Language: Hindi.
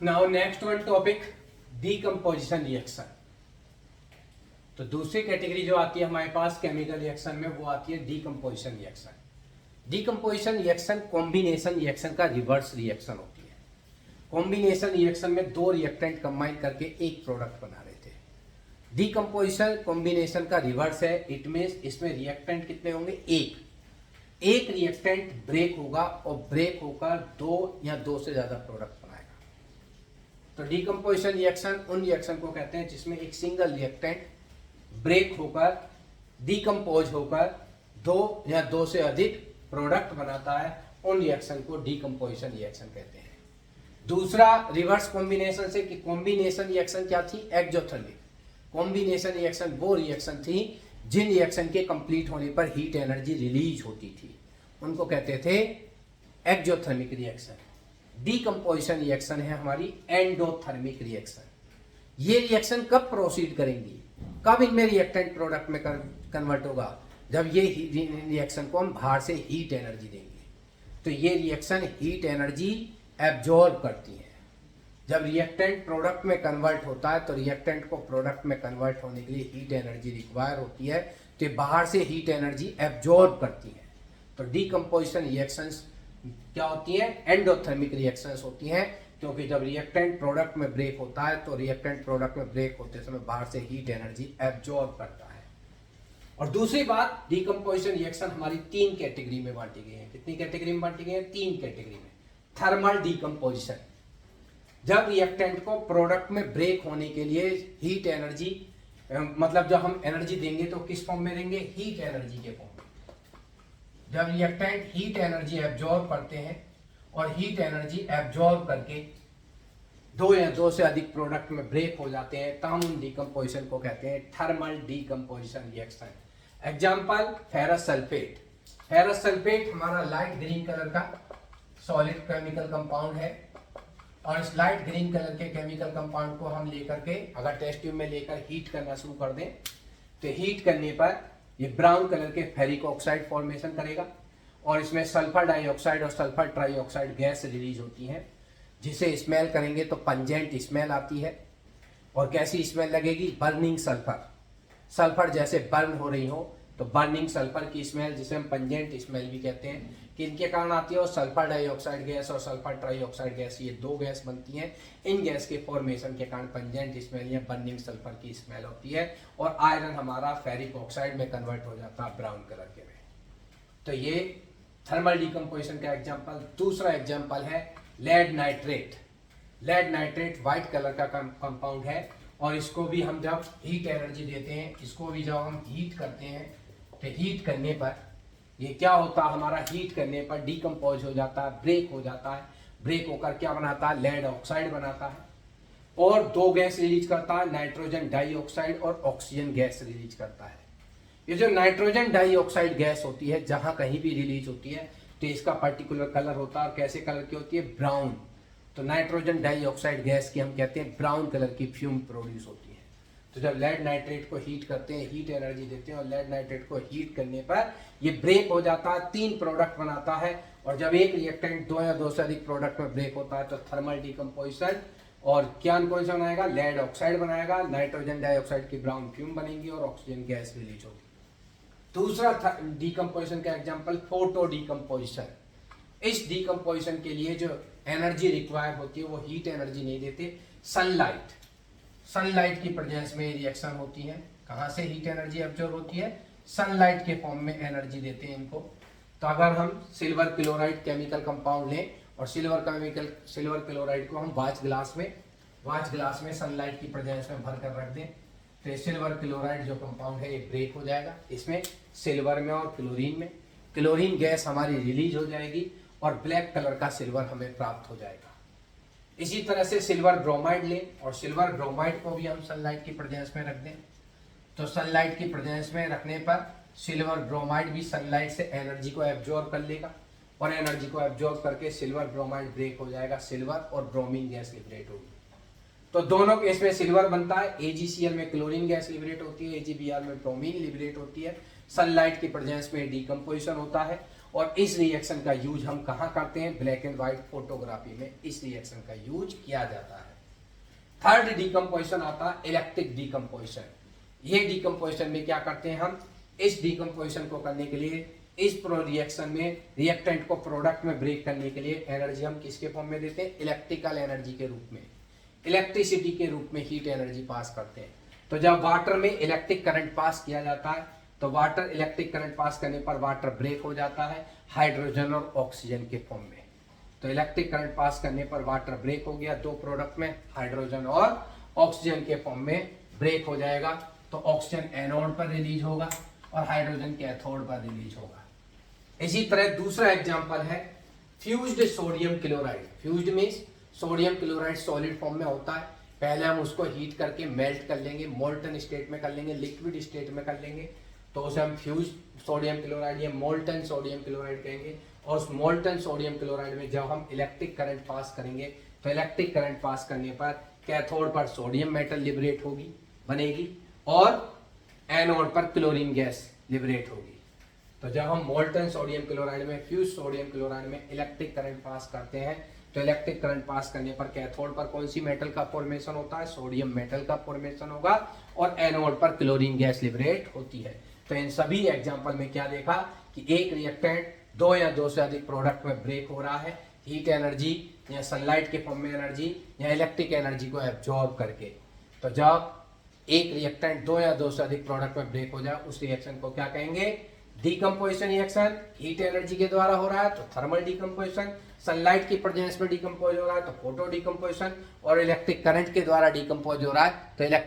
Now next one topic decomposition reaction. तो दूसरी कैटेगरी जो आती है हमारे पास केमिकल रिएक्शन में, वो आती है decomposition reaction. Decomposition reaction combination reaction का रिवर्स रिएक्शन होती है। कॉम्बिनेशन रिएक्शन में दो रिएक्टेंट कंबाइन करके एक प्रोडक्ट बना रहे थे। डीकम्पोजिशन कॉम्बिनेशन का रिवर्स है। इट मींस इसमें रिएक्टेंट कितने होंगे? एक रिएक्टेंट ब्रेक होगा और ब्रेक होकर दो या दो से ज्यादा प्रोडक्ट बनाएगा। तो डीकम्पोजिशन रिएक्शन उन रिएक्शन को कहते हैं जिसमें एक सिंगल रिएक्टेंट ब्रेक होकर डीकम्पोज होकर दो या दो से अधिक प्रोडक्ट बनाता है। उन रिएक्शन को डीकम्पोजिशन रिएक्शन कहते हैं। दूसरा रिवर्स कॉम्बिनेशन से कि कॉम्बिनेशन रिएक्शन क्या थी? एक्सोथर्मिक। कॉम्बिनेशन रिएक्शन वो रिएक्शन थी जिन रिएक्शन के कंप्लीट होने पर हीट एनर्जी रिलीज होती थी, उनको कहते थे एक्सोथर्मिक रिएक्शन। डीकम्पोजिशन रिएक्शन है हमारी एंडोथर्मिक रिएक्शन। ये रिएक्शन कब प्रोसीड करेंगी, कब इनमें रिएक्टेंट प्रोडक्ट में कन्वर्ट होगा? जब ये रिएक्शन को हम बाहर से हीट एनर्जी देंगे। तो ये रिएक्शन हीट एनर्जी एब्जॉर्ब करती है। जब रिएक्टेंट प्रोडक्ट में कन्वर्ट होता है तो रिएक्टेंट को प्रोडक्ट में कन्वर्ट होने के लिए हीट एनर्जी रिक्वायर होती है, तो बाहर से हीट एनर्जी एब्जॉर्ब करती है। तो डीकम्पोजिशन रिएक्शंस क्या होती है? एंडोथर्मिक रिएक्शंस होती हैं, क्योंकि जब रिएक्टेंट प्रोडक्ट में ब्रेक होता है तो रिएक्टेंट प्रोडक्ट में ब्रेक होते समय बाहर से हीट एनर्जी एब्जॉर्ब करता है। और दूसरी बात, डीकम्पोजिशन रिएक्शन हमारी तीन कैटेगरी में बांटी गई है। कितनी कैटेगरी में बांटी गई है? तीन कैटेगरी में। थर्मल डीकम्पोजिशन, जब रिएक्टेंट को प्रोडक्ट में ब्रेक होने के लिए हीट एनर्जी, मतलब जब हम एनर्जी देंगे तो किस फॉर्म में देंगे? हीट एनर्जी के फॉर्म में। जब रिएक्टेंट हीट एनर्जी एब्जॉर्ब करते हैं और हीट एनर्जी एब्जॉर्ब करके दो या दो से अधिक प्रोडक्ट में ब्रेक हो जाते हैं, तब हम उन डीकम्पोजिशन को कहते हैं thermal decomposition reaction. Example, ferrous sulphate. Ferrous sulphate हमारा लाइट ग्रीन कलर का सॉलिड केमिकल कंपाउंड है, और इस लाइट ग्रीन कलर के केमिकल कंपाउंड को हम लेकर के अगर टेस्ट ट्यूब में लेकर हीट करना शुरू कर दें तो हीट करने पर ये ब्राउन कलर के फेरिक ऑक्साइड फॉर्मेशन करेगा, और इसमें सल्फर डाइऑक्साइड और सल्फर ट्राइऑक्साइड गैस रिलीज होती है, जिसे स्मेल करेंगे तो पंजेंट स्मेल आती है। और कैसी स्मेल लगेगी? Burning sulphur. सल्फर जैसे बर्न हो रही हो तो बर्निंग सल्फर की स्मेल, जिसे हम पंजेंट स्मेल भी कहते हैं, कि इनके कारण आती है। और सल्फर डाइऑक्साइड गैस और सल्फर ट्राइऑक्साइड गैस, ये दो गैस बनती हैं। इन गैस के फॉर्मेशन के कारण पंजेंट स्मेल या बर्निंग सल्फर की स्मेल होती है, और आयरन हमारा फेरिक ऑक्साइड में कन्वर्ट हो जाता है ब्राउन कलर के में। तो ये थर्मल डीकम्पोजिशन का एग्जाम्पल। दूसरा एग्जाम्पल है lead nitrate. Lead nitrate white colour का कंपाउंड है, और इसको भी हम जब हीट एनर्जी देते हैं, इसको भी जब हम हीट करते हैं तो हीट करने पर ये क्या होता है? हमारा हीट करने पर डीकम्पोज हो जाता है, ब्रेक हो जाता है। ब्रेक होकर क्या बनाता है? लेड ऑक्साइड बनाता है, और दो गैस रिलीज करता है, नाइट्रोजन डाइऑक्साइड और ऑक्सीजन गैस रिलीज करता है। ये जो नाइट्रोजन डाइऑक्साइड गैस होती है, जहां कहीं भी रिलीज होती है तो इसका पर्टिकुलर कलर होता है, और कैसे कलर की होती है? ब्राउन। तो नाइट्रोजन डाइऑक्साइड गैस की हम कहते हैं ब्राउन कलर की फ्यूम प्रोड्यूस होती है। तो जब लेड नाइट्रेट को हीट करते हैं, हीट एनर्जी देते हैं, और लेड नाइट्रेट को हीट करने पर ये ब्रेक हो जाता है, तीन प्रोडक्ट बनाता है। और जब एक रिएक्टेंट दो या दो से अधिक प्रोडक्ट में ब्रेक होता है तो थर्मल डीकम्पोजिशन, और क्या कौन सा बनाएगा? लेड ऑक्साइड बनाएगा, नाइट्रोजन डाइऑक्साइड की ब्राउन फ्यूम बनेगी, और ऑक्सीजन गैस रिलीज होगी। दूसरा डीकम्पोजिशन का एग्जांपल फोटो डीकम्पोजिशन। इस डीकम्पोजिशन के लिए जो एनर्जी रिक्वायर होती है वो हीट एनर्जी नहीं देते, सनलाइट। सनलाइट की प्रेजेंस में रिएक्शन होती है। कहाँ से हीट एनर्जी एब्जॉर्ब होती है? सनलाइट के फॉर्म में एनर्जी देते हैं इनको। तो अगर हम सिल्वर क्लोराइड केमिकल कंपाउंड लें और सिल्वर क्लोराइड को हम वाच ग्लास में सनलाइट की प्रेजेंस में भर कर रख दें, तो ये सिल्वर क्लोराइड जो कंपाउंड है ये ब्रेक हो जाएगा। इसमें सिल्वर में और क्लोरीन गैस हमारी रिलीज हो जाएगी, और ब्लैक कलर का सिल्वर हमें प्राप्त हो जाएगा। इसी तरह से सिल्वर ब्रोमाइड लें, और सिल्वर ब्रोमाइड को भी हम सनलाइट की प्रेजेंस में रख दें, तो सनलाइट की प्रेजेंस में रखने पर सिल्वर ब्रोमाइड भी सनलाइट से एनर्जी को एब्जॉर्ब कर लेगा, और एनर्जी को एब्जॉर्ब करके सिल्वर ब्रोमाइड ब्रेक हो जाएगा, सिल्वर और ब्रोमीन गैस लिबरेट होगी। तो दोनों केस में सिल्वर बनता है, AgCl में क्लोरीन गैस लिबरेट होती है, AgBr में ब्रोमीन लिबरेट होती है। सनलाइट की प्रेजेंस में डीकम्पोजिशन होता है, और इस रिएक्शन का यूज हम कहाँ करते हैं? ब्लैक एंड व्हाइट फोटोग्राफी में इस रिएक्शन का यूज किया जाता है। थर्ड डिकम्पोजिशन आता है इलेक्ट्रिक डिकम्पोजिशन। ये डिकम्पोजिशन में क्या करते हैं हम? इस डिकम्पोजिशन को करने के लिए इस रिएक्शन में रिएक्टेंट को प्रोडक्ट में ब्रेक करने के लिए एनर्जी हम किसके फॉर्म में देते हैं? इलेक्ट्रिकल एनर्जी के रूप में, इलेक्ट्रिसिटी के रूप में हीट एनर्जी पास करते हैं। तो जब वाटर में इलेक्ट्रिक करंट पास किया जाता है तो वाटर इलेक्ट्रिक करंट पास करने पर वाटर ब्रेक हो जाता है हाइड्रोजन और ऑक्सीजन के फॉर्म में। तो इलेक्ट्रिक करंट पास करने पर वाटर ब्रेक हो गया, दो प्रोडक्ट में हाइड्रोजन और ऑक्सीजन के फॉर्म में ब्रेक हो जाएगा। तो ऑक्सीजन एनोड पर रिलीज होगा और हाइड्रोजन कैथोड पर रिलीज होगा। इसी तरह दूसरा एग्जांपल है fused sodium chloride. Fused means sodium chloride solid form में होता है। पहले हम उसको हीट करके मेल्ट कर लेंगे, मोल्टन स्टेट में कर लेंगे, लिक्विड स्टेट में कर लेंगे, तो उसे हम फ्यूज सोडियम क्लोराइड या मोल्टन सोडियम क्लोराइड कहेंगे। और उस मोल्टन सोडियम क्लोराइड में जब हम इलेक्ट्रिक करंट पास करेंगे तो इलेक्ट्रिक करंट पास करने पर कैथोड पर सोडियम मेटल लिबरेट होगी, बनेगी, और एनोड पर क्लोरीन गैस लिबरेट होगी। तो जब हम मोल्टन सोडियम क्लोराइड में फ्यूज सोडियम क्लोराइड में इलेक्ट्रिक करंट पास करते हैं तो इलेक्ट्रिक करंट पास करने पर कैथोड पर कौन सी मेटल का फॉर्मेशन होता है? सोडियम मेटल का फॉर्मेशन होगा और एनोड पर क्लोरीन गैस लिबरेट होती है। तो इन सभी एग्जांपल में क्या देखा कि एक रिएक्टेंट दो या दो से अधिक प्रोडक्ट में ब्रेक हो रहा है हीट एनर्जी या सनलाइट के फॉर्म में एनर्जी या इलेक्ट्रिक एनर्जी को एब्जॉर्ब करके। तो जब एक रिएक्टेंट दो या दो से अधिक प्रोडक्ट में ब्रेक हो जाए उस रिएक्शन को क्या कहेंगे? Decomposition reaction. हीट एनर्जी के द्वारा हो रहा है तो थर्मल डिकम्पोजिशन, सनलाइट की प्रेजेंस में डिकम्पोज हो रहा है तो फोटो डिकम्पोजिशन, और इलेक्ट्रिक करंट के द्वारा डिकम्पोज हो रहा है तो इलेक्ट्रिक